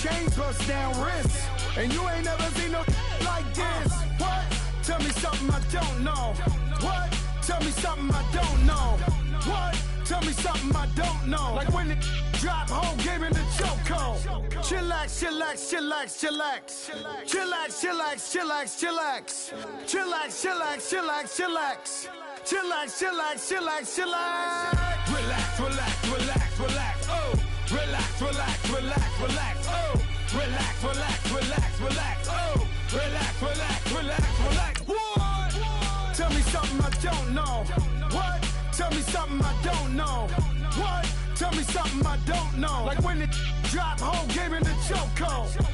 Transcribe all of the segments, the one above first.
chains bust down wrists. And you ain't never seen no like this. What? Tell me something I don't know. What? Tell me something I don't know. What? Tell me something I don't know. Like when it drop, whole game in the chokehold. Chillax, chillax, chillax, chillax. Chillax, chillax, chillax, chillax. Chillax, chillax, chillax, chillax. Chillax, chillax, chillax, chillax. Relax, relax, relax, relax. Oh. Relax, relax, relax, relax. Oh. Relax, relax, relax, relax. Oh. Relax, relax, relax, relax. What? Tell me something I don't know. What? Tell me something I don't know. What? Tell me something I don't know. Like when it drop, whole game in the chokehold.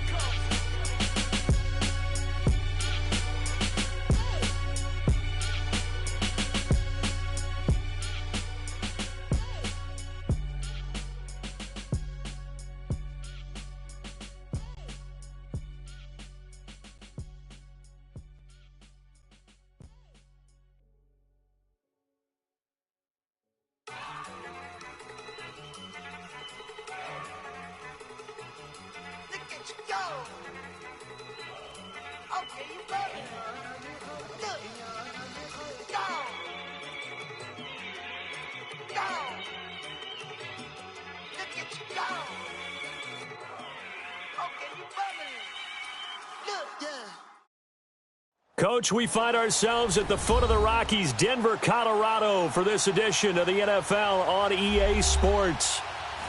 Coach, we find ourselves at the foot of the Rockies, Denver, Colorado, for this edition of the NFL on EA Sports.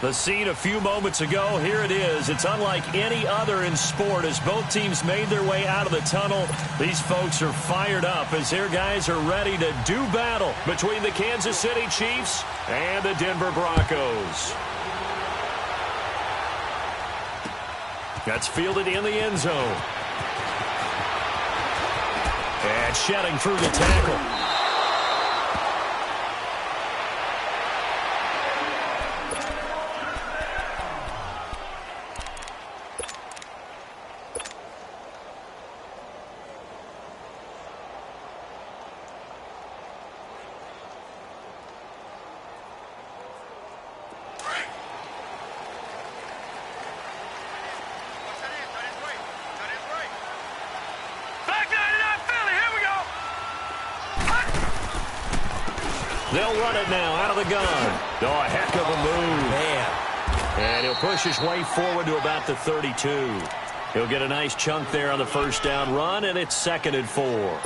The scene a few moments ago, here it is. It's unlike any other in sport as both teams made their way out of the tunnel. These folks are fired up as their guys are ready to do battle between the Kansas City Chiefs and the Denver Broncos. That's fielded in the end zone. And shedding through the tackle. They'll run it now out of the gun. Oh, a heck of a move. Man. And he'll push his way forward to about the 32. He'll get a nice chunk there on the first down run, and it's 2nd and 4.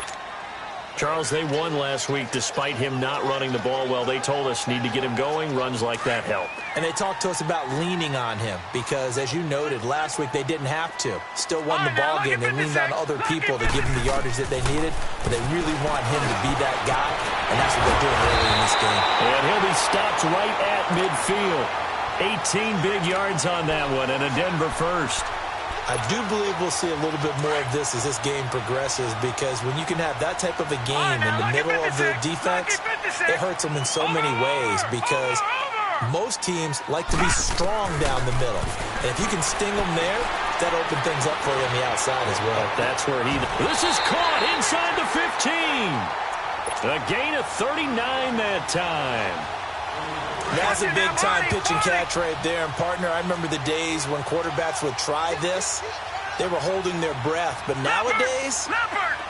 Charles, they won last week despite him not running the ball well. They told us need to get him going. Runs like that help. And they talked to us about leaning on him because, as you noted, last week they didn't have to. Still won the ball game. They leaned on other people to give him the yardage that they needed, but they really want him to be that guy, and that's what they're doing early in this game. And he'll be stopped right at midfield. 18 big yards on that one, and a Denver first. I do believe we'll see a little bit more of this as this game progresses because when you can have that type of a game in the middle of the defense, it hurts them in so many ways because most teams like to be strong down the middle. And if you can sting them there, that opens things up for you on the outside as well. But that's where This is caught inside the 15. A gain of 39 that time. That's a big-time pitch and catch right there. And, partner, I remember the days when quarterbacks would try this. They were holding their breath. But nowadays,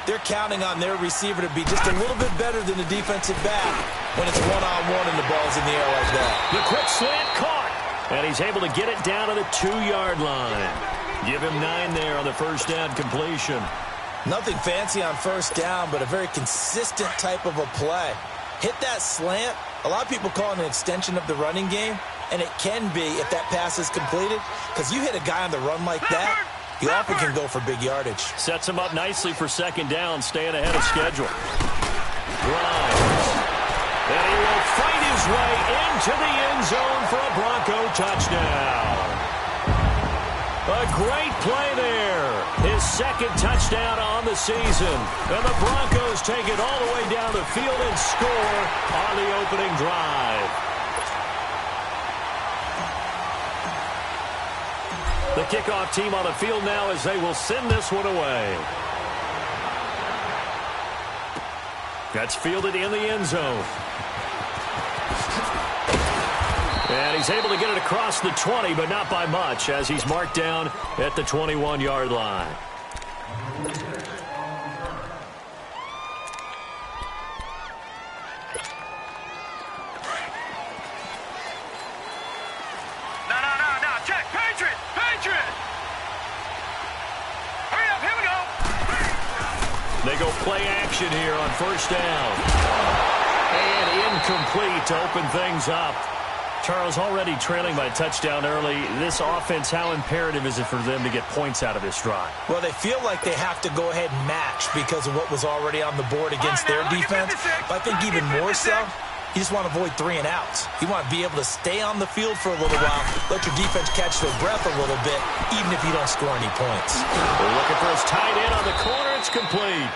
they're counting on their receiver to be just a little bit better than the defensive back when it's one-on-one and the ball's in the air like that. The quick slant caught. And he's able to get it down to the 2-yard line. Give him 9 there on the first down completion. Nothing fancy on first down, but a very consistent type of a play. Hit that slant. A lot of people call it an extension of the running game, and it can be if that pass is completed, because you hit a guy on the run like that, he often can go for big yardage. Sets him up nicely for 2nd down, staying ahead of schedule. Grimes. And he will fight his way into the end zone for a Bronco touchdown. A great play there. His 2nd touchdown on the season. And the Broncos take it all the way down the field and score on the opening drive. The kickoff team on the field now as they will send this one away. That's fielded in the end zone. And he's able to get it across the 20, but not by much, as he's marked down at the 21-yard line. No. Check. Patriot. Hurry up. Here we go. They go play action here on first down. And incomplete to open things up. Charles, already trailing by a touchdown early. This offense, how imperative is it for them to get points out of this drive? Well, they feel like they have to go ahead and match because of what was already on the board against their defense. But I think even more so, you just want to avoid 3 and outs. You want to be able to stay on the field for a little while, let your defense catch their breath a little bit, even if you don't score any points. They're looking for his tight end on the corner. It's complete.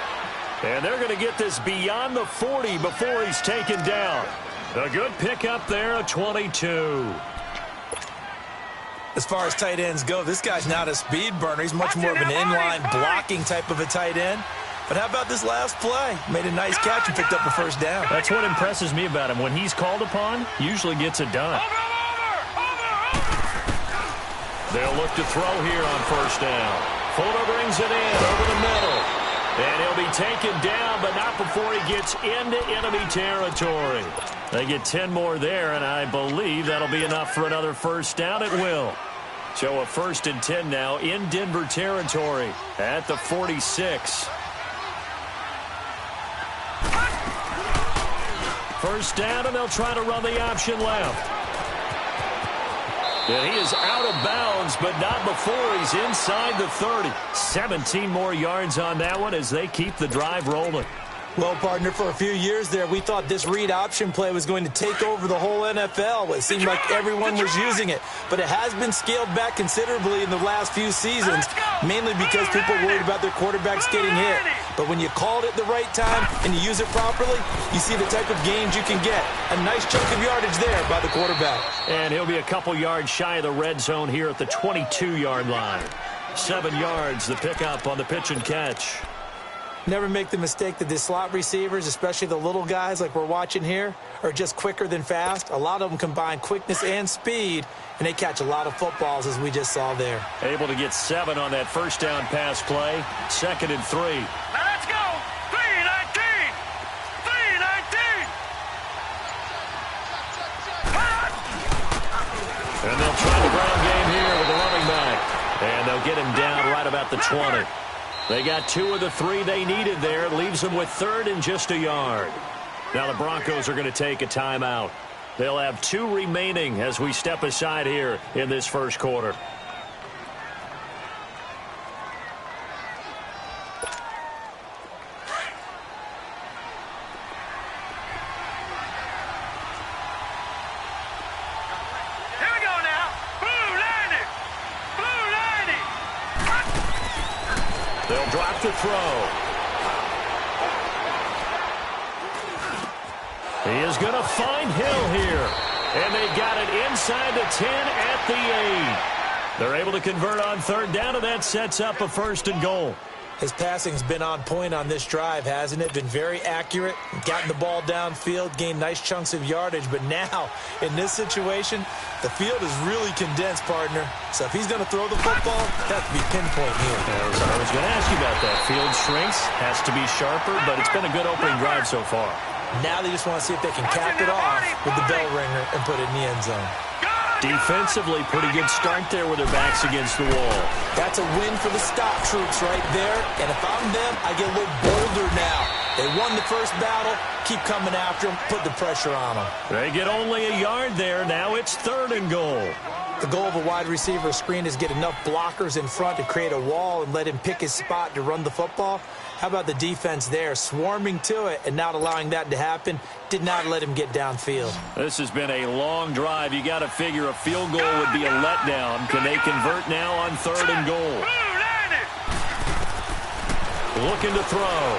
And they're going to get this beyond the 40 before he's taken down. A good pickup there, a 22. As far as tight ends go, this guy's not a speed burner. He's much more of an inline blocking type of a tight end. But how about this last play? Made a nice catch and picked up a first down. That's what impresses me about him. When he's called upon, usually gets it done. Over. They'll look to throw here on first down. Fuller brings it in over the middle. And he'll be taken down, but not before he gets into enemy territory. They get 10 more there, and I believe that'll be enough for another first down. It will. So a 1st and 10 now in Denver territory at the 46. First down, and they'll try to run the option left. And he is out of bounds, but not before he's inside the 30. 17 more yards on that one as they keep the drive rolling. Well, partner, for a few years there, we thought this read option play was going to take over the whole NFL. It seemed like everyone was using it. But it has been scaled back considerably in the last few seasons, mainly because people are worried about their quarterbacks getting hit. But when you call it at the right time and you use it properly, you see the type of gains you can get. A nice chunk of yardage there by the quarterback. And he'll be a couple yards shy of the red zone here at the 22-yard line. 7 yards, the pickup on the pitch and catch. Never make the mistake that the slot receivers, especially the little guys like we're watching here, are just quicker than fast. A lot of them combine quickness and speed, and they catch a lot of footballs, as we just saw there. Able to get 7 on that first down pass play. 2nd and 3. Now let's go. 3-19. 3-19. And they'll try the ground game here with the running back. And they'll get him down right about the 20. They got 2 of the 3 they needed there. It leaves them with 3rd and just a yard. Now the Broncos are going to take a timeout. They'll have 2 remaining as we step aside here in this first quarter. Here we go now. Blue 90. They'll drop the throw. He is going to find Hill here. And they got it inside the 10 at the 8. They're able to convert on 3rd down, and that sets up a 1st and goal. His passing's been on point on this drive, hasn't it? Been very accurate, gotten the ball downfield, gained nice chunks of yardage. But now, in this situation, the field is really condensed, partner. So if he's going to throw the football, it has to be pinpoint here. I was going to ask you about that. Field shrinks, has to be sharper, but it's been a good opening drive so far. Now they just want to see if they can cap it off with the bell ringer and put it in the end zone. Defensively, pretty good start there with their backs against the wall. That's a win for the stop troops right there. And if I'm them, I get a little bolder now. They won the first battle. Keep coming after them. Put the pressure on them. They get only a yard there. Now it's 3rd and goal. The goal of a wide receiver screen is get enough blockers in front to create a wall and let him pick his spot to run the football. How about the defense there, swarming to it and not allowing that to happen? Did not let him get downfield. This has been a long drive. You got to figure a field goal would be a letdown. Can they convert now on 3rd and goal? Looking to throw.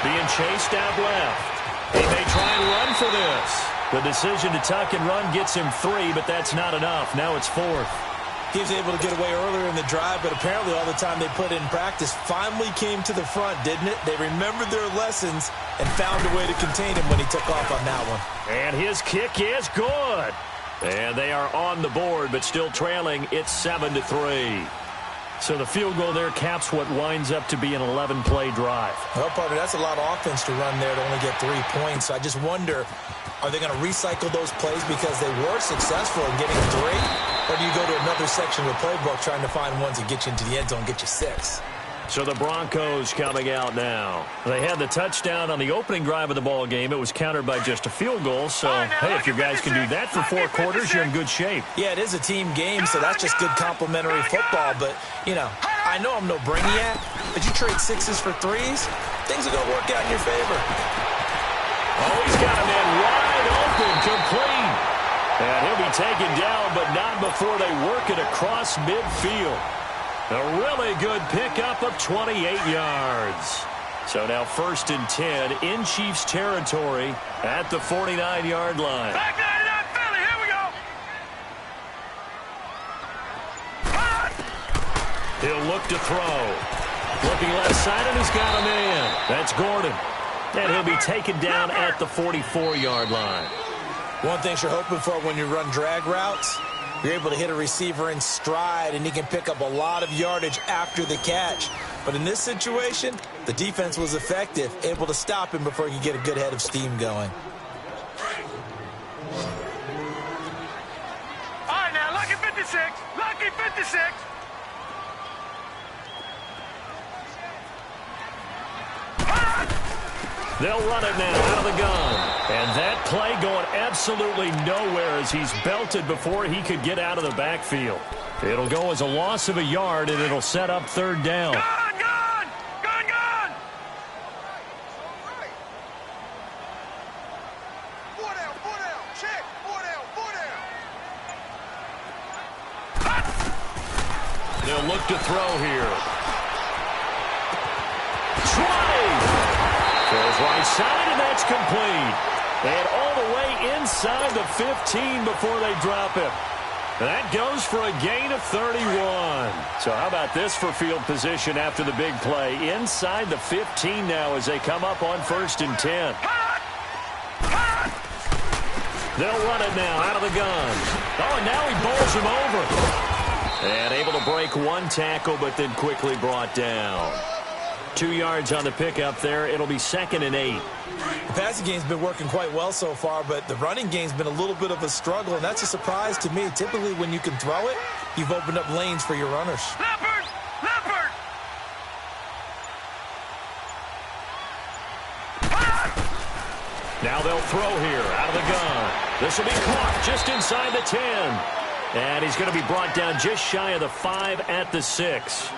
Being chased out left. He may try and run for this. The decision to tuck and run gets him 3, but that's not enough. Now it's 4th. He was able to get away earlier in the drive, but apparently all the time they put in practice finally came to the front, didn't it? They remembered their lessons and found a way to contain him when he took off on that one. And his kick is good. And they are on the board, but still trailing. It's 7-3. So the field goal there caps what winds up to be an 11-play drive. Well, partner, that's a lot of offense to run there to only get 3 points. I just wonder, are they going to recycle those plays because they were successful in getting 3? Or do you go to another section of the playbook trying to find ones that get you into the end zone, get you 6? So the Broncos coming out now. They had the touchdown on the opening drive of the ball game. It was countered by just a field goal. So, hey, if you guys can do that for 4 quarters, you're in good shape. Yeah, it is a team game, so that's just good complimentary football. But, you know, I know I'm no brainiac, but you trade 6s for 3s, things are going to work out in your favor. Oh, he's got a man wide open, complete. And he'll be taken down, but not before they work it across midfield. A really good pickup of 28 yards. So now 1st and 10 in Chiefs territory at the 49-yard line. Back 99 Philly, here we go. He'll look to throw. Looking left side, and he's got a man. That's Gordon. And he'll be taken down at the 44-yard line. One thing you're hoping for when you run drag routes, you're able to hit a receiver in stride, and he can pick up a lot of yardage after the catch. But in this situation, the defense was effective, able to stop him before he could get a good head of steam going. All right, now, lucky 56. Lucky 56. They'll run it now out of the gun. And that play going absolutely nowhere as he's belted before he could get out of the backfield. It'll go as a loss of a yard, and it'll set up 3rd down. Gone, gone. Gone, gone. 4 down, 4 down. Check. 4 down, 4 down. They'll look to throw here. Try! Throws right side, and that's complete. And all the way inside the 15 before they drop him. That goes for a gain of 31. So how about this for field position after the big play? Inside the 15 now as they come up on 1st and 10. They'll run it now out of the gun. Oh, and now he bowls him over. And able to break 1 tackle, but then quickly brought down. 2 yards on the pickup there. It'll be 2nd and 8. The passing game's been working quite well so far, but the running game's been a little bit of a struggle, and that's a surprise to me. Typically, when you can throw it, you've opened up lanes for your runners. Leopard! Leopard! Now they'll throw here out of the gun. This will be caught just inside the 10. And he's going to be brought down just shy of the 5 at the 6.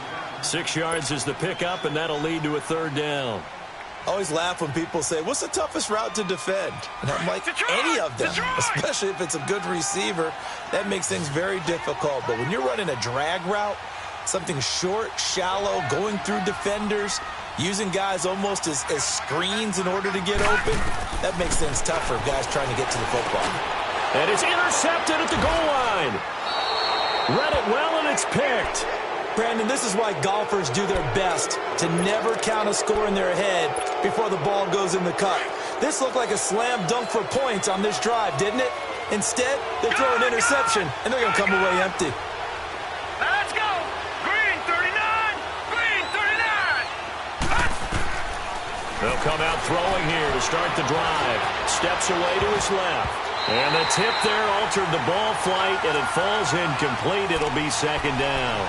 6 yards is the pickup, and that'll lead to a 3rd down. I always laugh when people say, what's the toughest route to defend? And I'm like, any of them, especially if it's a good receiver. That makes things very difficult. But when you're running a drag route, something short, shallow, going through defenders, using guys almost as screens in order to get open, that makes things tougher for guys trying to get to the football. And it's intercepted at the goal line. Read it well, and it's picked. Brandon, this is why golfers do their best to never count a score in their head before the ball goes in the cup. This looked like a slam dunk for points on this drive, didn't it? Instead, they throw an interception, and they're going to come away empty. Let's go. Green 39. Green 39. They'll come out throwing here to start the drive. Steps away to his left. And the tip there altered the ball flight, and it falls incomplete. It'll be 2nd down.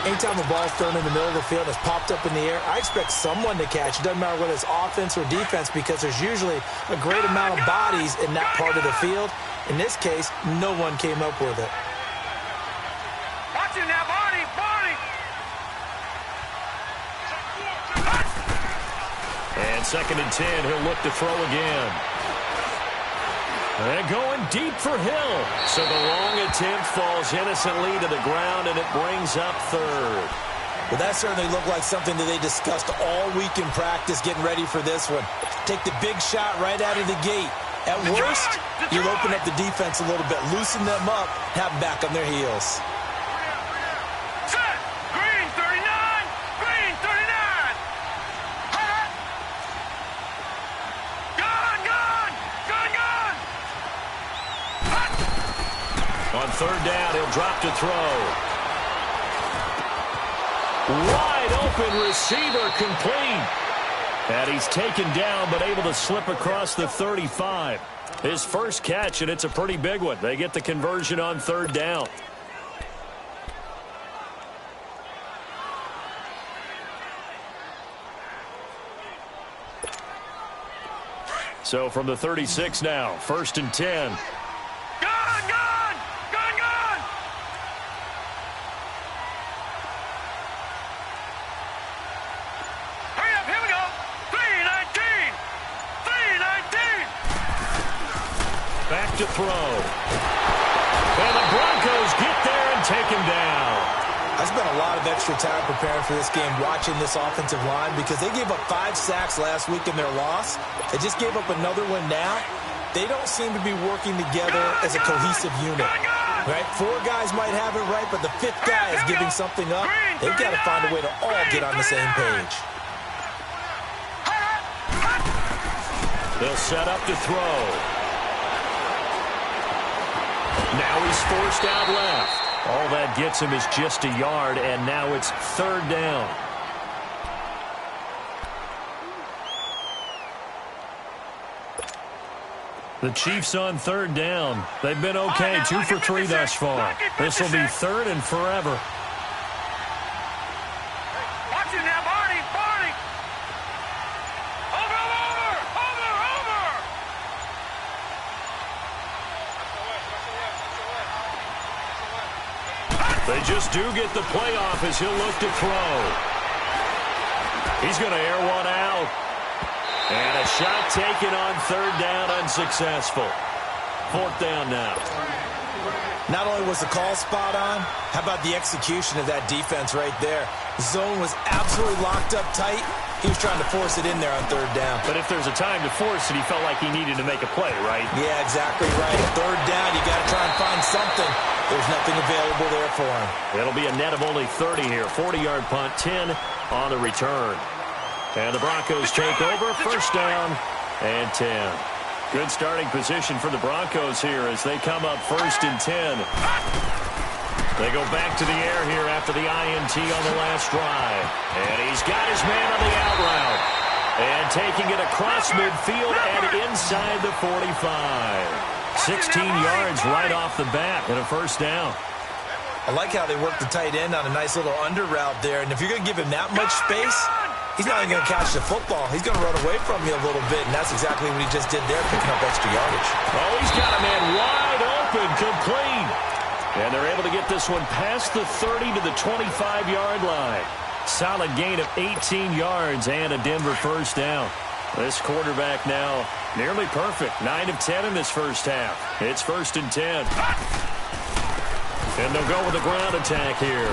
Anytime a ball's thrown in the middle of the field, it's popped up in the air, I expect someone to catch. It doesn't matter whether it's offense or defense because there's usually a great amount of bodies in that part of the field. In this case, no one came up with it. Watch it now, Barney. Barney. And 2nd and 10, he'll look to throw again. And going deep for Hill. So the long attempt falls innocently to the ground, and it brings up 3rd. Well, that certainly looked like something that they discussed all week in practice getting ready for this one. Take the big shot right out of the gate. At worst, you'll open up the defense a little bit, loosen them up, have them back on their heels. Set. Green 39. Green 39. Gone, gone. Gone, gone. third down. He'll drop to throw. Wide open receiver, complete. And he's taken down but able to slip across the 35. His first catch, and it's a pretty big one. They get the conversion on third down. So from the 36 now, 1st and 10. Gun, gun! Gun, gun! Hurry up, here we go! 319! 319! Back to throw. And the Broncos get there and take him down. I spent a lot of extra time preparing for this game, watching this offensive line, because they gave up 5 sacks last week in their loss. They just gave up another one now. They don't seem to be working together as a cohesive unit. Right? 4 guys might have it right, but the 5th guy is giving something up. They've got to find a way to all get on the same page. They'll set up to throw. Now he's forced out left. All that gets him is just a yard, and now it's third down. The Chiefs on third down. They've been okay, 2 for 3 thus far. This will be third and forever. Watch it now, Barney! Barney! Over! They just do get the play off as he'll look to throw. He's going to air one out. And a shot taken on third down, unsuccessful. 4th down now. Not only was the call spot on, how about the execution of that defense right there? The zone was absolutely locked up tight. He was trying to force it in there on third down. But if there's a time to force it, he felt like he needed to make a play, right? Yeah, exactly right. Third down, you got to try and find something. There's nothing available there for him. It'll be a net of only 30 here. 40-yard punt, 10 on the return. And the Broncos take over, 1st down and 10. Good starting position for the Broncos here as they come up 1st and 10. They go back to the air here after the INT on the last drive. And he's got his man on the out route. And taking it across midfield and inside the 45. 16 yards right off the bat and a 1st down. I like how they work the tight end on a nice little under route there. And if you're going to give him that much space, he's not even going to catch the football. He's going to run away from you a little bit, and that's exactly what he just did there, picking up extra yardage. Oh, he's got a man wide open, complete. And they're able to get this one past the 30 to the 25-yard line. Solid gain of 18 yards and a Denver 1st down. This quarterback now nearly perfect. 9 of 10 in this first half. It's 1st and 10. And they'll go with a ground attack here.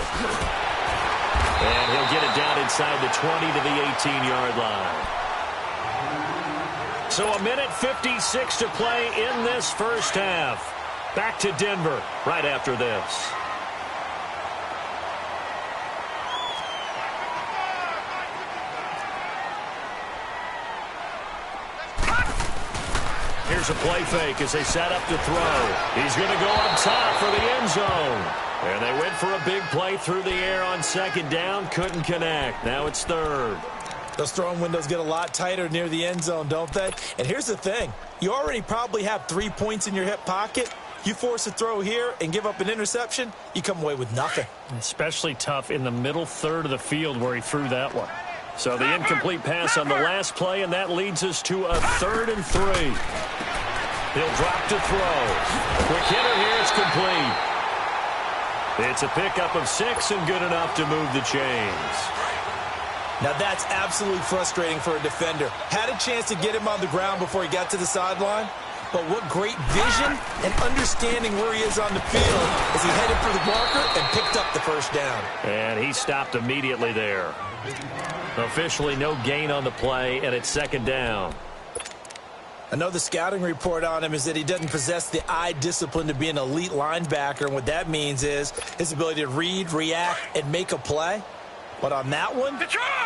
And he'll get it down inside the 20 to the 18-yard line. So a minute 56 to play in this first half. Back to Denver right after this. Here's a play fake as they set up to throw. He's going to go up top for the end zone. And they went for a big play through the air on 2nd down. Couldn't connect. Now it's 3rd. Those throwing windows get a lot tighter near the end zone, don't they? And here's the thing. You already probably have 3 points in your hip pocket. You force a throw here and give up an interception, you come away with nothing. Especially tough in the middle third of the field where he threw that one. So the incomplete pass on the last play, and that leads us to a 3rd and 3. He'll drop to throw. Quick hitter here, it's complete. It's a pickup of 6 and good enough to move the chains. Now that's absolutely frustrating for a defender. Had a chance to get him on the ground before he got to the sideline, but what great vision and understanding where he is on the field as he headed for the marker and picked up the 1st down. And he stopped immediately there. Officially no gain on the play, and it's 2nd down. Another scouting report on him is that he doesn't possess the eye discipline to be an elite linebacker, and what that means is his ability to read, react, and make a play. But on that one,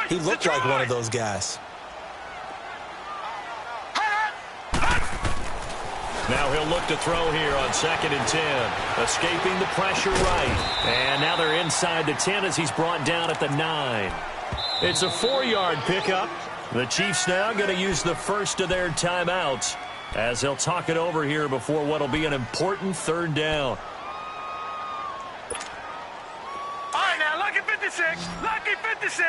he looked like one of those guys. Now he'll look to throw here on 2nd and 10. Escaping the pressure right. And now they're inside the 10 as he's brought down at the 9. It's a 4-yard pickup. The Chiefs now going to use the first of their timeouts as they'll talk it over here before what will be an important 3rd down. All right, now, lucky 56. Lucky 56.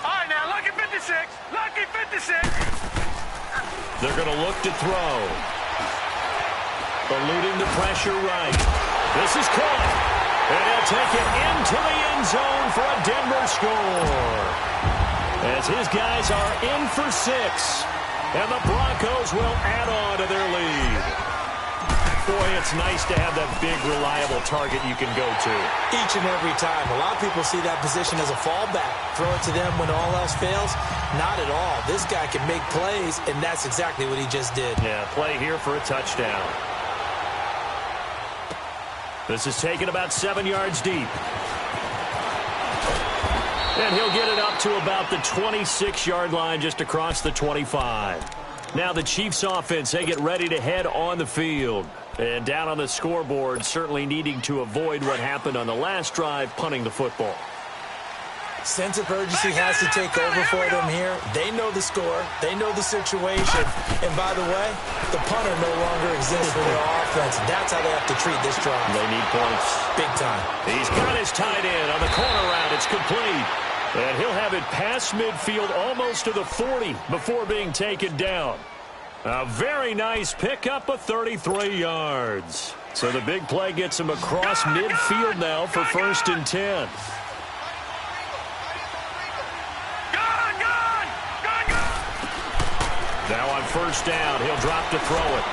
All right, now, lucky 56. Lucky 56. They're going to look to throw. Eluding the pressure right. This is caught. And he'll take it into the end zone for a Denver score. As his guys are in for 6. And the Broncos will add on to their lead. Boy, it's nice to have that big, reliable target you can go to. Each and every time. A lot of people see that position as a fallback. Throw it to them when all else fails. Not at all. This guy can make plays, and that's exactly what he just did. Yeah, play here for a touchdown. This is taken about 7 yards deep. And he'll get it up to about the 26-yard line just across the 25. Now the Chiefs offense, they get ready to head on the field. And down on the scoreboard, certainly needing to avoid what happened on the last drive, punting the football. Sense of urgency has to take over for them here. They know the score. They know the situation. And by the way, the punter no longer exists for their offense. That's how they have to treat this drive. They need points. Big time. He's got his tight end on the corner route. It's complete. And he'll have it past midfield almost to the 40 before being taken down. A very nice pickup of 33 yards. So the big play gets him across midfield now for 1st and 10. Now on 1st down, he'll drop to throw it.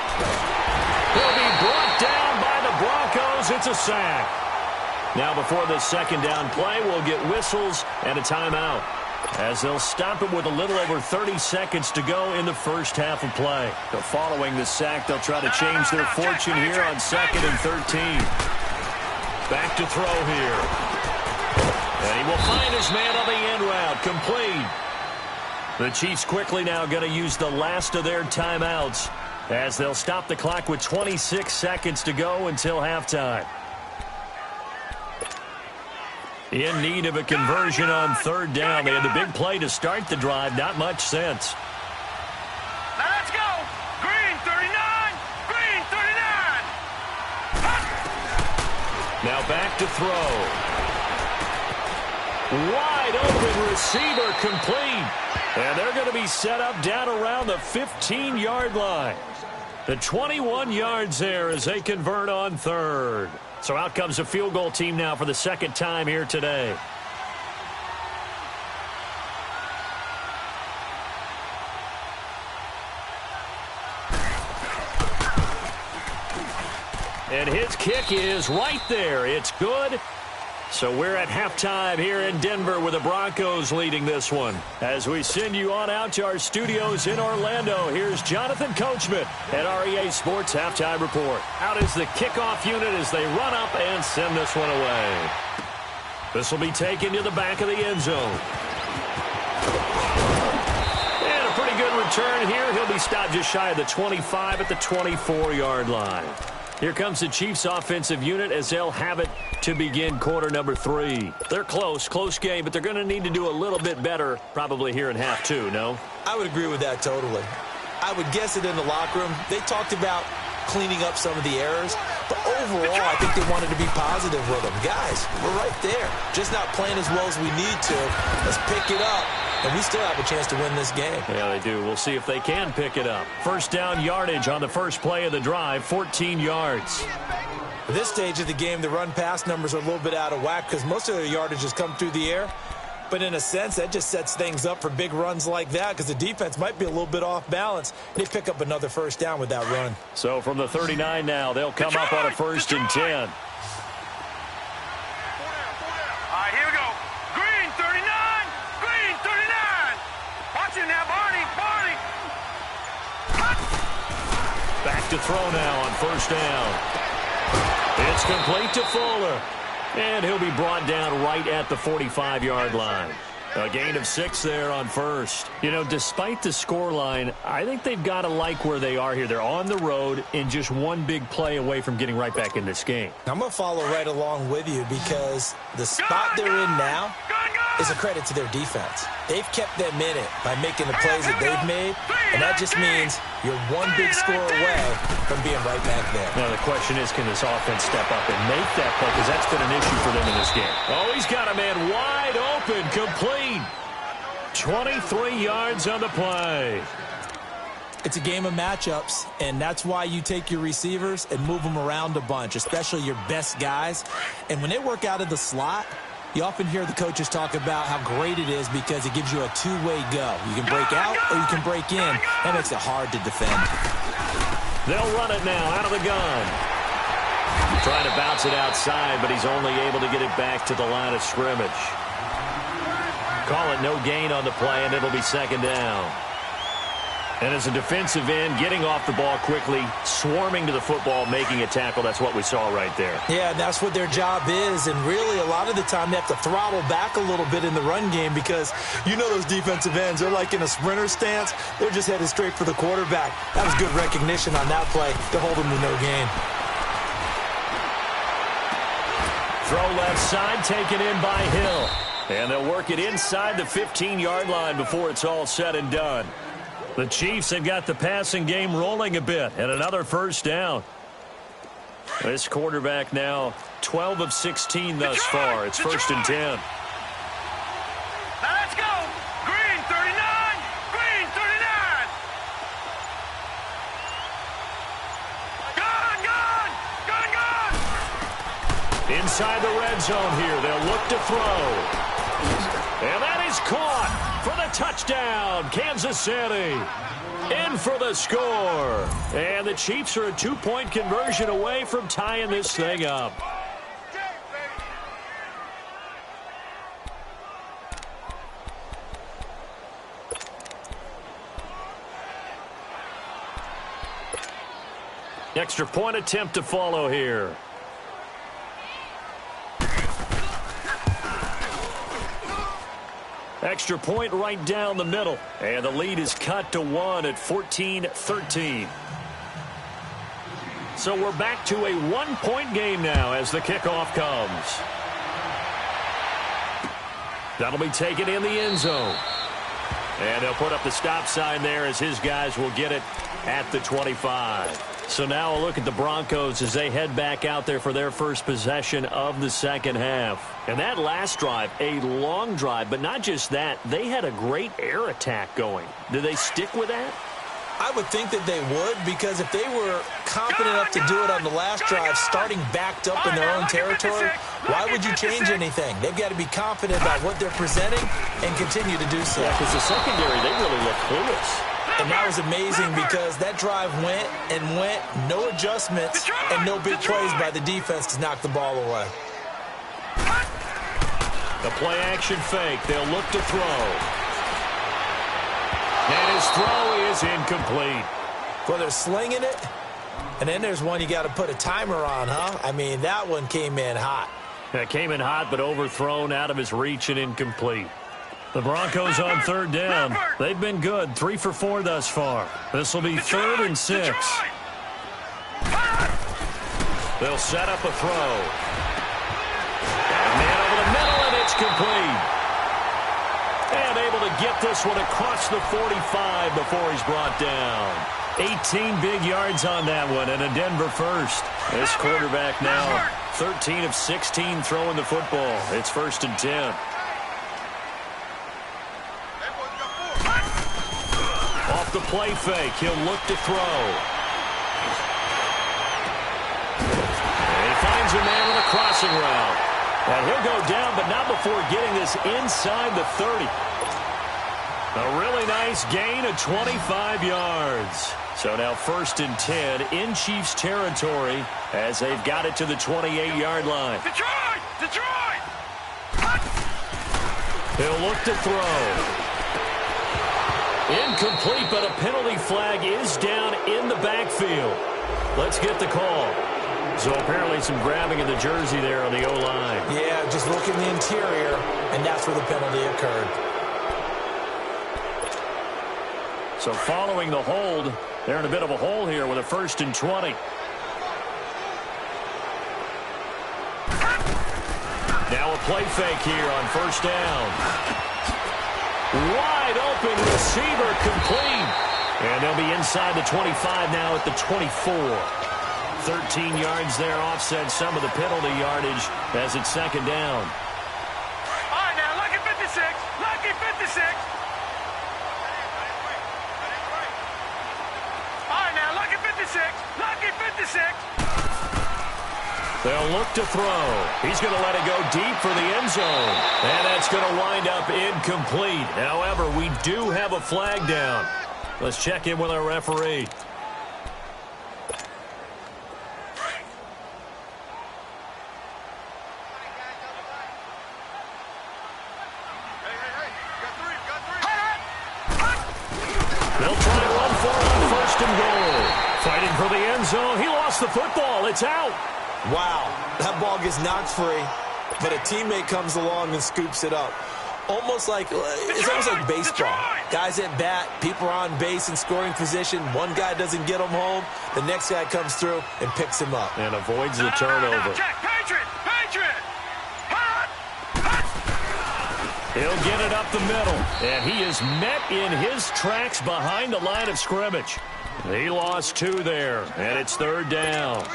He'll be brought down by the Broncos. It's a sack. Now before the 2nd down play, we'll get whistles and a timeout, as they'll stop it with a little over 30 seconds to go in the first half of play. So following the sack, they'll try to change their fortune here on 2nd and 13. Back to throw here. And he will find his man on the end route. Complete. The Chiefs quickly now going to use the last of their timeouts as they'll stop the clock with 26 seconds to go until halftime. In need of a conversion on 3rd down. They had the big play to start the drive. Not much sense. Now let's go. Green 39. Green 39. Now back to throw. Wide open receiver, complete. And they're going to be set up down around the 15-yard line. The 21 yards there as they convert on 3rd. So out comes the field goal team now for the 2nd time here today. And his kick is right there. It's good. So we're at halftime here in Denver with the Broncos leading this one. As we send you on out to our studios in Orlando, here's Jonathan Coachman at REA Sports Halftime Report. Out is the kickoff unit as they run up and send this one away. This will be taken to the back of the end zone. And a pretty good return here. He'll be stopped just shy of the 25 at the 24-yard line. Here comes the Chiefs offensive unit as they'll have it to begin quarter number 3. They're close game, but they're going to need to do a little bit better probably here in half 2, no? I would agree with that totally. I would guess it in the locker room. They talked about cleaning up some of the errors, but overall, I think they wanted to be positive with them. Guys, we're right there. Just not playing as well as we need to. Let's pick it up, and we still have a chance to win this game. Yeah, they do. We'll see if they can pick it up. 1st down yardage on the first play of the drive, 14 yards. At this stage of the game, the run-pass numbers are a little bit out of whack because most of their yardage has come through the air. But in a sense, that just sets things up for big runs like that because the defense might be a little bit off balance. They pick up another 1st down with that run. So from the 39 now, they'll come up on a 1st and 10. All right, here we go. Green 39. Green 39. Watch it now, Barney. Barney. Back to throw now on 1st down. It's complete to Fuller. And he'll be brought down right at the 45-yard line. A gain of 6 there on first. You know, despite the scoreline, I think they've got to like where they are here. They're on the road and just one big play away from getting right back in this game. I'm going to follow right along with you because the spot they're in now is a credit to their defense. They've kept them in it by making the plays that they've made, and that just means you're one big score away from being right back there. Now, the question is, can this offense step up and make that play? Because that's been an issue for them in this game. Oh, he's got a man wide open, complete. 23 yards on the play. It's a game of matchups, and that's why you take your receivers and move them around a bunch, especially your best guys. And when they work out of the slot, you often hear the coaches talk about how great it is because it gives you a two-way go. You can break out or you can break in. That makes it hard to defend. They'll run it now out of the gun. Trying to bounce it outside, but he's only able to get it back to the line of scrimmage. Call it no gain on the play, and it'll be second down. And as a defensive end, getting off the ball quickly, swarming to the football, making a tackle, that's what we saw right there. Yeah, and that's what their job is. And really, a lot of the time, they have to throttle back a little bit in the run game because you know those defensive ends, they're like in a sprinter stance. They're just headed straight for the quarterback. That was good recognition on that play to hold them to no gain. Throw left side, taken in by Hill. And they'll work it inside the 15-yard line before it's all said and done. The Chiefs have got the passing game rolling a bit, and another first down. This quarterback now 12 of 16 thus far. It's first and 10. Now let's go. Green 39. Green 39. Gun, gun. Gun, gun. Inside the red zone here. They'll look to throw. And that is caught for the touchdown, Kansas City. In for the score. And the Chiefs are a two-point conversion away from tying this thing up. Extra point attempt to follow here. Extra point right down the middle. And the lead is cut to 1 at 14-13. So we're back to a one-point game now as the kickoff comes. That'll be taken in the end zone. And they'll put up the stop sign there as his guys will get it at the 25. So now a look at the Broncos as they head back out there for their first possession of the second half. And that last drive, a long drive, but not just that, they had a great air attack going. Do they stick with that? I would think that they would, because if they were confident enough to do it on the last drive, starting backed up in their own territory, why would you change anything? They've got to be confident about what they're presenting and continue to do so. Yeah, because the secondary, they really look clueless. And that was amazing because that drive went and went, no adjustments and no big plays by the defense to knock the ball away. The play action fake. They'll look to throw. And his throw is incomplete. Well, they're slinging it. And then there's one you got to put a timer on, huh? I mean, that one came in hot. That came in hot, but overthrown, out of his reach and incomplete. The Broncos on third down. They've been good, 3 for 4 thus far. This will be 3rd and 6. They'll set up a throw. And man over the middle, and it's complete. And able to get this one across the 45 before he's brought down. 18 big yards on that one, and a Denver first. This quarterback now 13 of 16 throwing the football. It's 1st and 10. Off the play fake, he'll look to throw. And he finds a man with a crossing route. And he'll go down, but not before getting this inside the 30. A really nice gain of 25 yards. So now 1st and 10 in Chiefs territory as they've got it to the 28-yard line. Detroit! Detroit! He'll look to throw. Incomplete, but a penalty flag is down in the backfield. Let's get the call. So apparently some grabbing in the jersey there on the O-line. Yeah, just look in the interior, and that's where the penalty occurred. So following the hold, they're in a bit of a hole here with a 1st and 20. Now a play fake here on 1st down. Wide open receiver complete. And they'll be inside the 25 now at the 24. 13 yards there offset some of the penalty yardage as it's 2nd down. All right, now, lucky 56. Lucky 56. All right, now, lucky 56. Lucky 56. They'll look to throw. He's going to let it go deep for the end zone. And that's going to wind up incomplete. However, we do have a flag down. Let's check in with our referee. They'll try to run for it on 1st and goal. Fighting for the end zone. He lost the football. It's out. Wow, that ball gets knocked free, but a teammate comes along and scoops it up. It's almost like baseball. Guys at bat, people are on base in scoring position. One guy doesn't get him home. The next guy comes through and picks him up. And avoids the turnover. Patriot! Patriot! He'll get it up the middle. And he is met in his tracks behind the line of scrimmage. He lost 2 there, and it's 3rd down.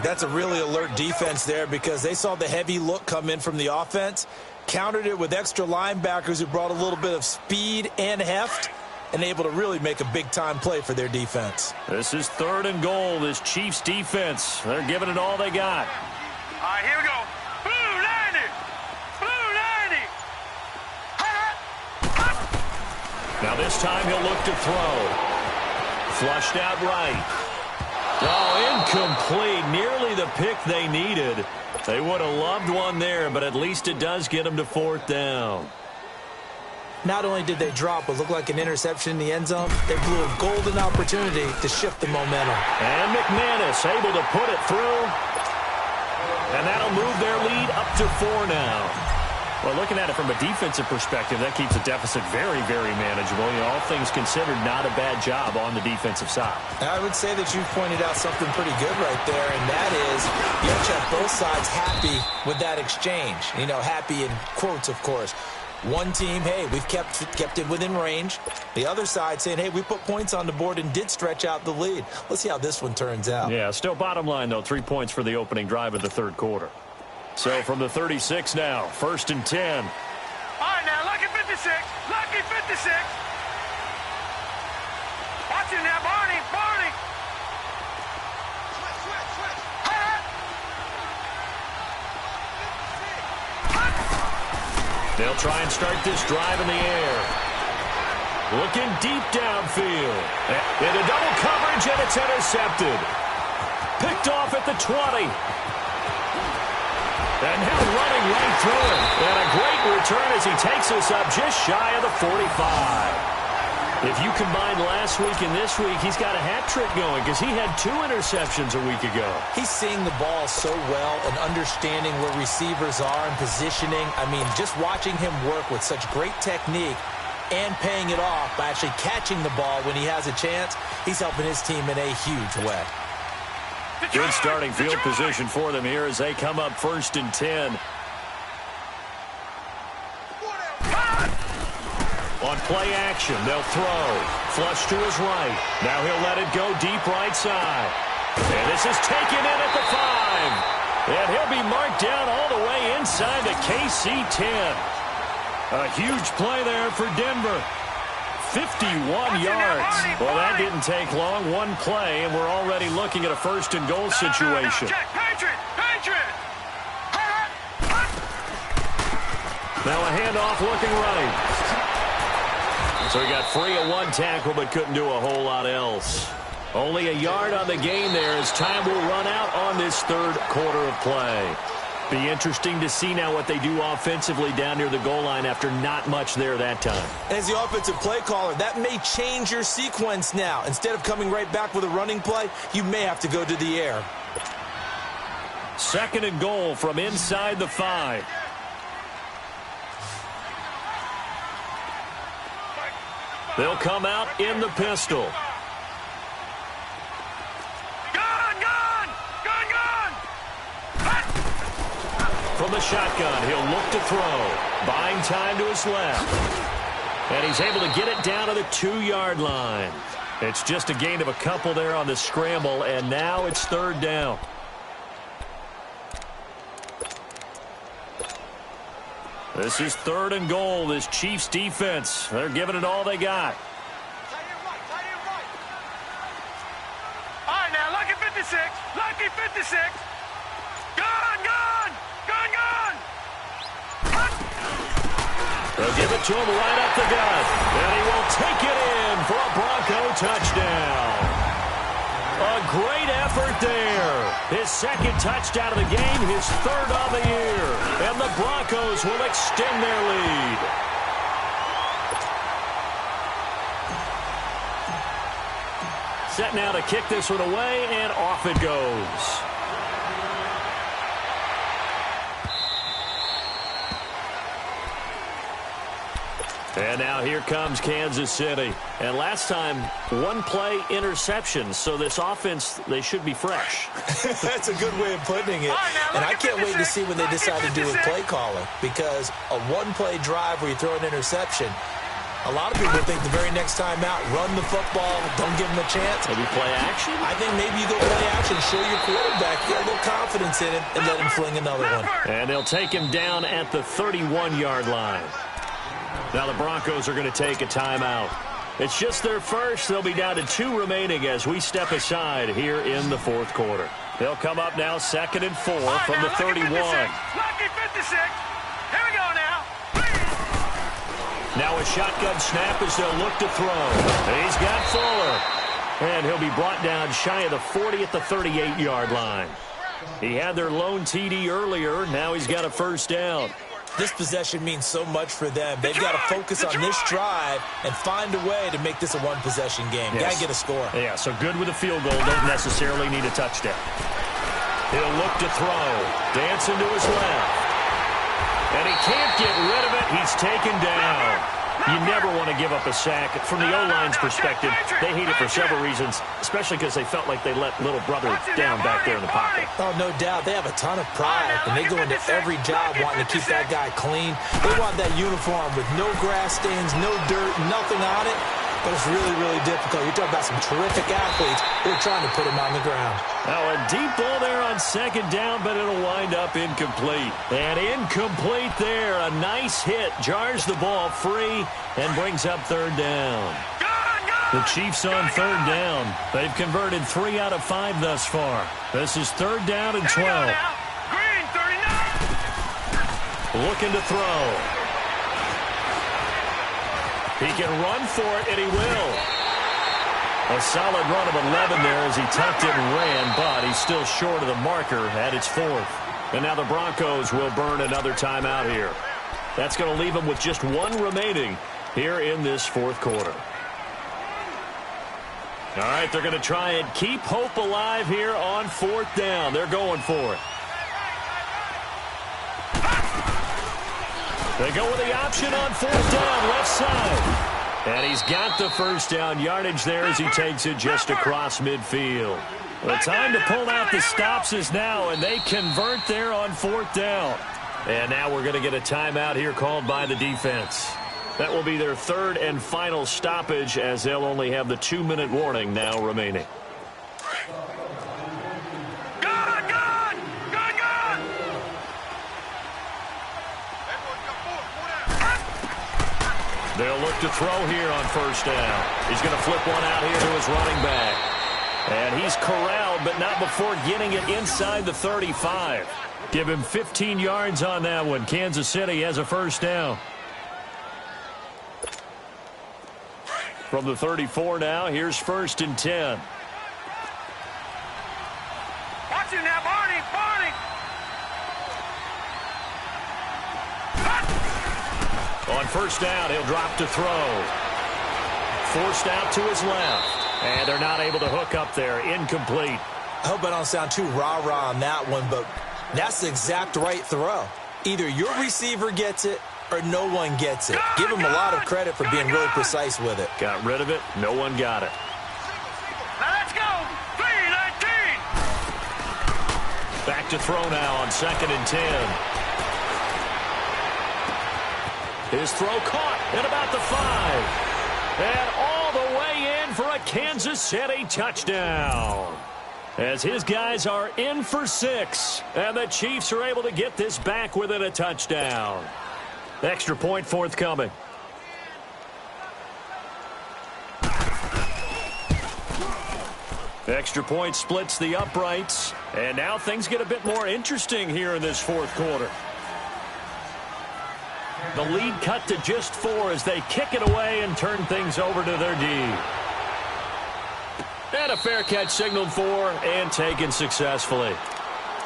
That's a really alert defense there because they saw the heavy look come in from the offense, countered it with extra linebackers who brought a little bit of speed and heft, and able to really make a big-time play for their defense. This is 3rd and goal, this Chiefs defense. They're giving it all they got. All right, here we go. Blue 90! Blue 90! Now this time he'll look to throw. Flushed out right. Oh, incomplete. Nearly the pick they needed. They would have loved one there, but at least it does get them to 4th down. Not only did they drop what looked like an interception in the end zone, they blew a golden opportunity to shift the momentum. And McManus able to put it through. And that'll move their lead up to 4 now. Well, looking at it from a defensive perspective, that keeps the deficit very, very manageable. You know, all things considered, not a bad job on the defensive side. I would say that you've pointed out something pretty good right there, and that is you have to have both sides happy with that exchange. You know, happy in quotes, of course. One team, hey, we've kept it within range. The other side saying, hey, we put points on the board and did stretch out the lead. Let's see how this one turns out. Yeah, still bottom line, though, 3 points for the opening drive of the 3rd quarter. So from the 36 now, 1st and 10. All right, now, lucky 56. Lucky 56. Watch it now, Barney. Barney. Switch. They'll try and start this drive in the air. Looking deep downfield. Into double coverage, and it's intercepted. Picked off at the 20. And now running right through it. And a great return as he takes us up just shy of the 45. If you combine last week and this week, he's got a hat trick going because he had 2 interceptions a week ago. He's seeing the ball so well and understanding where receivers are and positioning. I mean, just watching him work with such great technique and paying it off by actually catching the ball when he has a chance, he's helping his team in a huge way. Good starting field position for them here as they come up 1st and 10. On play action, they'll throw. Flush to his right. Now he'll let it go deep right side. And this is taken in at the 5. And he'll be marked down all the way inside the KC 10. A huge play there for Denver. 51 yards. Well, that didn't take long. One play, and we're already looking at a 1st and goal situation. Patriot! Now a handoff looking right. So he got free of 1 tackle, but couldn't do a whole lot else. Only a yard on the gain there as time will run out on this 3rd quarter of play. Be interesting to see now what they do offensively down near the goal line after not much there that time. As the offensive play caller, that may change your sequence now. Instead of coming right back with a running play, you may have to go to the air. Second and goal from inside the 5. They'll come out in the pistol. From the shotgun, he'll look to throw. Buying time to his left. And he's able to get it down to the 2-yard line. It's just a gain of a couple there on the scramble, and now it's third down. This is third and goal. This Chiefs defense, they're giving it all they got. All right, now, lucky 56. Lucky 56. Gun, gun, gun, gun. They'll give it to him right up the gut. And he will take it in for a Bronco touchdown. A great effort there. His second touchdown of the game, his third on the year. And the Broncos will extend their lead. Set now to kick this one away, and off it goes. And now here comes Kansas City. And last time, one-play interception. So this offense, they should be fresh. That's a good way of putting it. And I can't wait to see what they decide to do with play calling. Because a one-play drive where you throw an interception, a lot of people think the very next time out, run the football, don't give them a chance. Maybe play action? I think maybe you go play action, show your quarterback, get a little confidence in it, and let him fling another one. And they'll take him down at the 31-yard line. Now the Broncos are going to take a timeout. It's just their first. They'll be down to 2 remaining as we step aside here in the fourth quarter. They'll come up now 2nd and 4 from the 31. Lucky 56. Here we go now. Now a shotgun snap as they'll look to throw. He's got Fuller. And he'll be brought down shy of the 40 at the 38-yard line. He had their lone TD earlier. Now he's got a first down. This possession means so much for them. They've got to focus on this drive and find a way to make this a one-possession game. Yes. Got to get a score. Yeah, so good with a field goal. Don't necessarily need a touchdown. He'll look to throw. Dancing to his left. And he can't get rid of it. He's taken down. You never want to give up a sack. From the O-line's perspective, they hate it for several reasons, especially because they felt like they let little brother down back there in the pocket. Oh, no doubt. They have a ton of pride, and they go into every job wanting to keep that guy clean. They want that uniform with no grass stains, no dirt, nothing on it. But it's really, really difficult. You're talking about some terrific athletes who are trying to put him on the ground. Now a deep ball there on 2nd down, but it'll wind up incomplete. And incomplete there. A nice hit. Jars the ball free and brings up 3rd down. The Chiefs on 3rd down. They've converted 3 out of 5 thus far. This is 3rd down and 12. Green 39. Looking to throw. He can run for it, and he will. A solid run of 11 there as he tucked it and ran, but he's still short of the marker at its 4th. And now the Broncos will burn another timeout here. That's going to leave them with just 1 remaining here in this 4th quarter. All right, they're going to try and keep hope alive here on 4th down. They're going for it. They go with the option on 4th down, left side. And he's got the first down yardage there as he takes it just across midfield. The time to pull out the stops is now, and they convert there on 4th down. And now we're going to get a timeout here called by the defense. That will be their 3rd and final stoppage as they'll only have the 2-minute warning now remaining. They'll look to throw here on 1st down. He's going to flip one out here to his running back. And he's corralled, but not before getting it inside the 35. Give him 15 yards on that one. Kansas City has a 1st down. From the 34 now, here's 1st and 10. Watch him now, Barney, Barney. On 1st down, he'll drop to throw. Forced out to his left. And they're not able to hook up there. Incomplete. I hope I don't sound too rah-rah on that one, but That's the exact right throw. Either your receiver gets it or no one gets it. Give him a lot of credit for being really precise with it. Got rid of it. No one got it. Now let's go. 3-19. Back to throw now on 2nd and 10. His throw caught at about the 5. And all the way in for a Kansas City touchdown. As his guys are in for 6. And the Chiefs are able to get this back within a touchdown. Extra point forthcoming. Extra point splits the uprights. And now things get a bit more interesting here in this 4th quarter. The lead cut to just 4 as they kick it away and turn things over to their D. And a fair catch signaled for and taken successfully.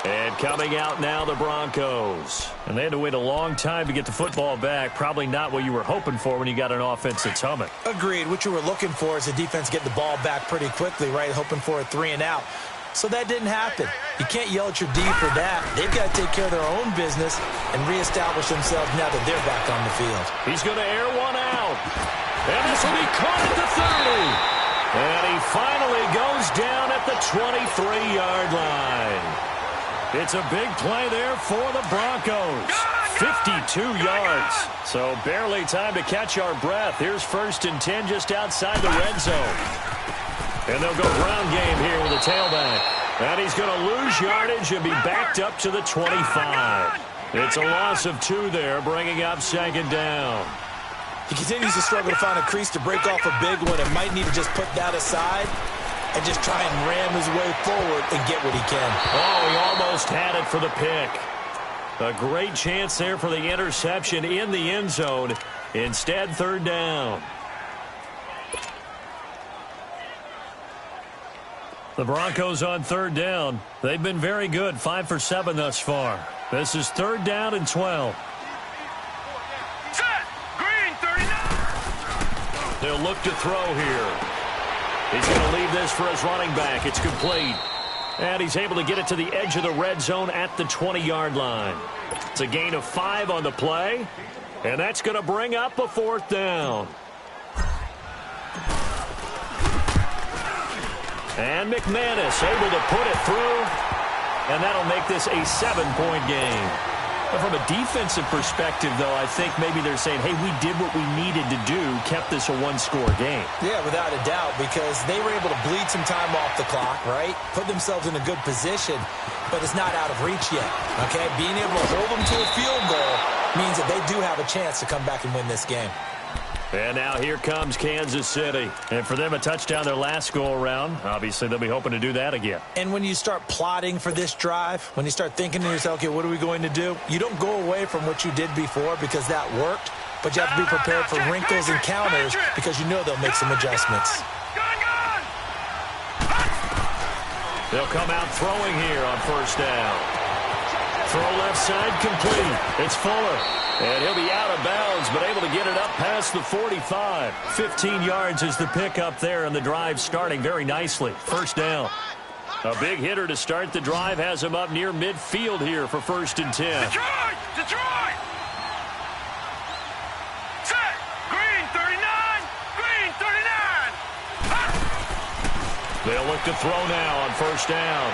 And coming out now, the Broncos. And they had to wait a long time to get the football back. Probably not what you were hoping for when you got an offense that's humming. Agreed. What you were looking for is the defense getting the ball back pretty quickly, right? Hoping for a 3 and out. So that didn't happen. You can't yell at your D for that. They've got to take care of their own business and reestablish themselves now that they're back on the field. He's going to air one out. And this will be caught at the 30. And he finally goes down at the 23-yard line. It's a big play there for the Broncos. 52 yards. So barely time to catch our breath. Here's 1st and 10 just outside the red zone. And they'll go ground game here with a tailback. And he's going to lose yardage and be backed up to the 25. It's a loss of 2 there, bringing up 2nd down. He continues to struggle to find a crease to break off a big one and might need to just put that aside and just try and ram his way forward and get what he can. Oh, he almost had it for the pick. A great chance there for the interception in the end zone. Instead, 3rd down. The Broncos on 3rd down. They've been very good, 5 for 7 thus far. This is 3rd down and 12. Set. Green 39. They'll look to throw here. He's going to leave this for his running back. It's complete. And he's able to get it to the edge of the red zone at the 20-yard line. It's a gain of 5 on the play. And that's going to bring up a 4th down. And McManus able to put it through. And that'll make this a 7-point game. But from a defensive perspective, though, I think maybe they're saying, hey, we did what we needed to do, kept this a 1-score game. Yeah, without a doubt, because they were able to bleed some time off the clock, right? Put themselves in a good position, but it's not out of reach yet, okay? Being able to hold them to a field goal means that they do have a chance to come back and win this game. And now here comes Kansas City. And for them, a touchdown their last go-around. Obviously, they'll be hoping to do that again. And when you start plotting for this drive, when you start thinking to yourself, okay, what are we going to do? You don't go away from what you did before because that worked, but you have to be prepared for wrinkles and counters because you know they'll make some adjustments. They'll come out throwing here on 1st down. Throw left side complete. It's Fuller. And he'll be out of bounds, but able to get it up past the 45. 15 yards is the pickup there, and the drive starting very nicely. 1st down. A big hitter to start the drive has him up near midfield here for 1st and 10. Detroit! Detroit! Set! Green 39! Green 39! They'll look to throw now on 1st down.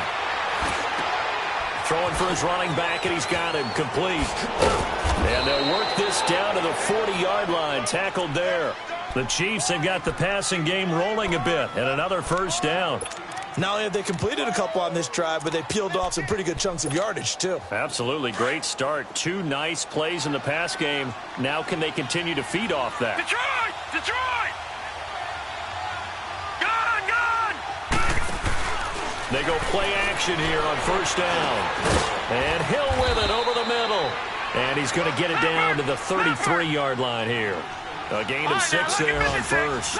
Throwing for his running back, and he's got him complete. And they'll work this down to the 40-yard line, tackled there. The Chiefs have got the passing game rolling a bit, and another 1st down. Not only have they completed a couple on this drive, but they peeled off some pretty good chunks of yardage, too. Absolutely great start. 2 nice plays in the pass game. Now can they continue to feed off that? Detroit! Detroit! They go play action here on 1st down. And Hill with it over the middle. And he's going to get it down to the 33-yard line here. A gain of 6 there on 1st.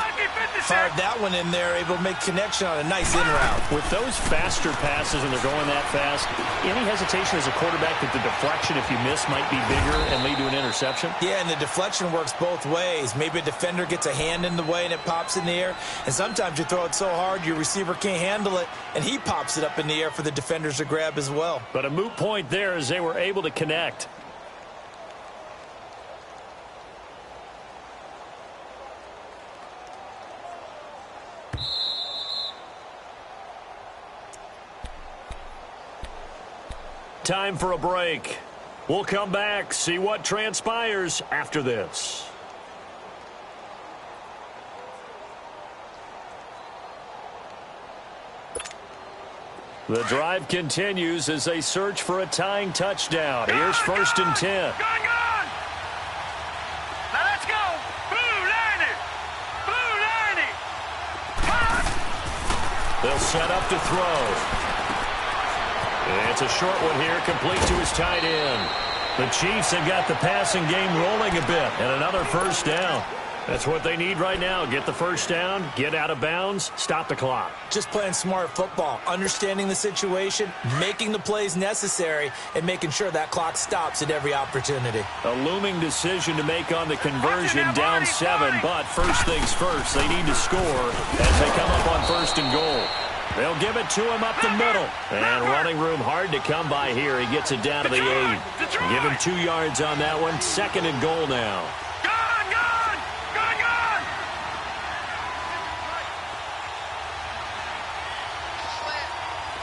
Fired that one in there, able to make connection on a nice in route. With those faster passes and they're going that fast, any hesitation as a quarterback that the deflection, if you miss, might be bigger and lead to an interception? Yeah, and the deflection works both ways. Maybe a defender gets a hand in the way and it pops in the air. And sometimes you throw it so hard your receiver can't handle it, and he pops it up in the air for the defenders to grab as well. But a moot point there as they were able to connect. Time for a break. We'll come back, see what transpires after this. The drive continues as they search for a tying touchdown. Here's 1st and 10. Gone! Now let's go! Blue 90! Blue 90! They'll set up to throw. It's a short one here, complete to his tight end. The Chiefs have got the passing game rolling a bit, and another 1st down. That's what they need right now. Get the 1st down, get out of bounds, stop the clock. Just playing smart football, understanding the situation, making the plays necessary, and making sure that clock stops at every opportunity. A looming decision to make on the conversion, down 7, but first things first, they need to score as they come up on 1st and goal. They'll give it to him up the middle. And running room hard to come by here. He gets it down to the 8. Give him 2 yards on that one. 2nd and goal now.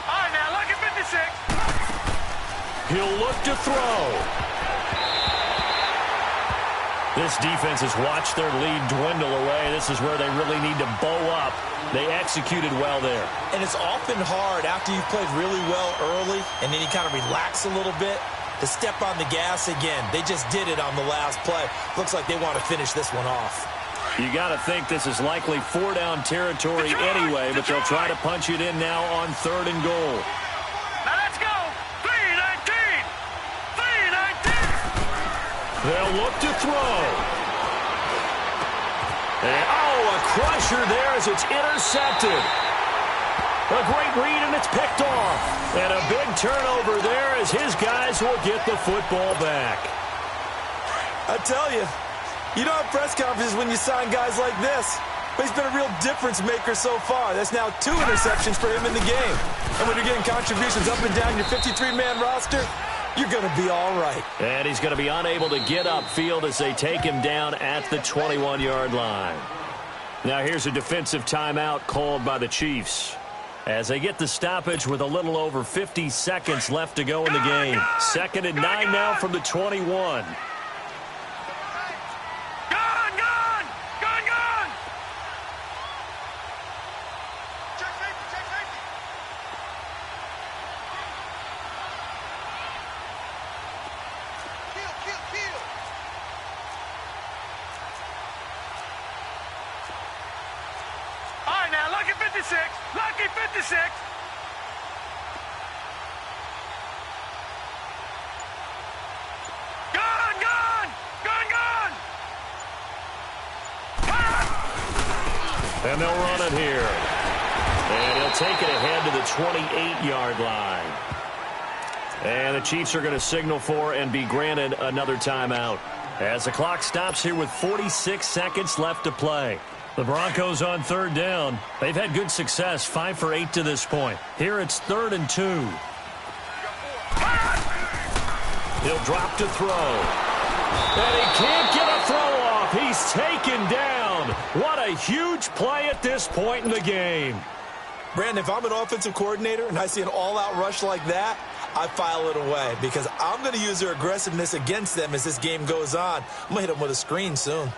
All right, now look at 56. He'll look to throw. This defense has watched their lead dwindle away. This is where they really need to bow up. They executed well there. And it's often hard after you've played really well early and then you kind of relax a little bit to step on the gas again. They just did it on the last play. Looks like they want to finish this one off. You got to think this is likely 4-down territory anyway, but they'll try to punch it in now on 3rd and goal. Now let's go. 3-19. 3-19. They'll look to throw. And, a crusher there as it's intercepted. A great read, and it's picked off. And a big turnover there as his guys will get the football back. I tell you, you don't have press conferences when you sign guys like this. But he's been a real difference maker so far. That's now 2 interceptions for him in the game. And when you're getting contributions up and down your 53-man roster, you're going to be all right. And he's going to be unable to get upfield as they take him down at the 21-yard line. Now here's a defensive timeout called by the Chiefs as they get the stoppage with a little over 50 seconds left to go in the game. 2nd and 9 now from the 21. Lucky 56. Gone. And they'll run it here. And he'll take it ahead to the 28-yard line. And the Chiefs are going to signal for and be granted another timeout as the clock stops here with 46 seconds left to play. The Broncos on 3rd down. They've had good success, 5 for 8 to this point. Here it's 3rd and 2. He'll drop to throw. And he can't get a throw off. He's taken down. What a huge play at this point in the game. Brandon, if I'm an offensive coordinator and I see an all-out rush like that, I file it away because I'm going to use their aggressiveness against them as this game goes on. I'm going to hit them with a screen soon.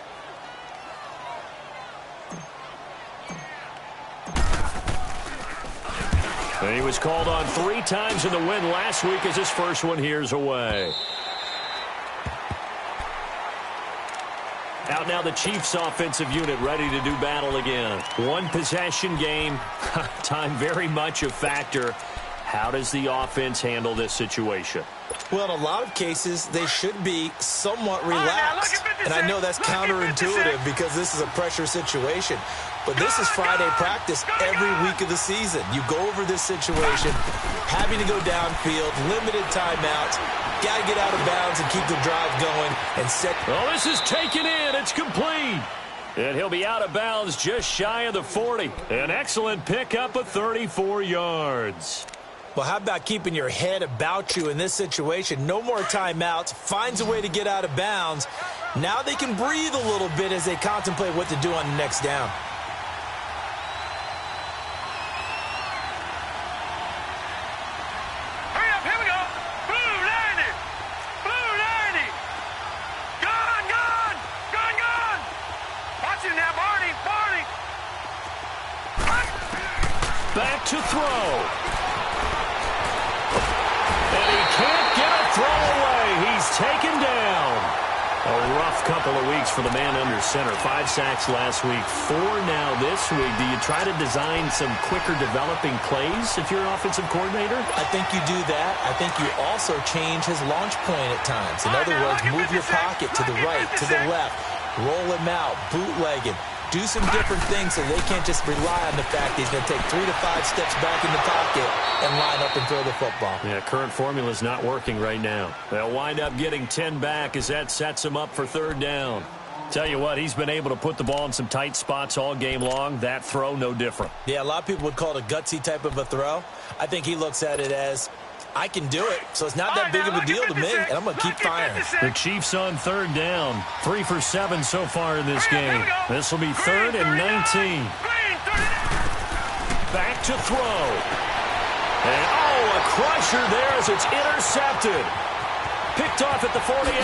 And he was called on 3 times in the win last week as his first one here's away. Out now the Chiefs offensive unit ready to do battle again. 1 possession game. Time very much a factor. How does the offense handle this situation? Well, in a lot of cases, they should be somewhat relaxed. And I know that's counterintuitive because this is a pressure situation. But this is Friday practice every week of the season. You go over this situation, having to go downfield, limited timeouts, got to get out of bounds and keep the drive going and set. Well, this is taken in. It's complete. And he'll be out of bounds just shy of the 40. An excellent pickup of 34 yards. Well, how about keeping your head about you in this situation? No more timeouts. Finds a way to get out of bounds. Now they can breathe a little bit as they contemplate what to do on the next down. Hurry up, here we go. Blue 90. Blue 90. Gone, gone. Gone, gone. Watch it now, Barney. Barney. Back to throw. And he can't get a throw away. He's taken down. A rough couple of weeks for the man under center. 5 sacks last week, 4 now this week. Do you try to design some quicker developing plays if you're an offensive coordinator? I think you do that. I think you also change his launch point at times. In other words, move your pocket to the right, to the left, roll him out, bootleg him. Do some different things so they can't just rely on the fact that he's going to take 3 to 5 steps back in the pocket and line up and throw the football. Yeah, current formula's not working right now. They'll wind up getting 10 back as that sets him up for 3rd down. Tell you what, he's been able to put the ball in some tight spots all game long. That throw, no different. Yeah, a lot of people would call it a gutsy type of a throw. I think he looks at it as, I can do it, so it's not that big of a deal to me, and I'm going to keep firing. The Chiefs on 3rd down. 3 for 7 so far in this game. This will be 3rd and 19. Back to throw. And, oh, a crusher there as it's intercepted. Picked off at the 48.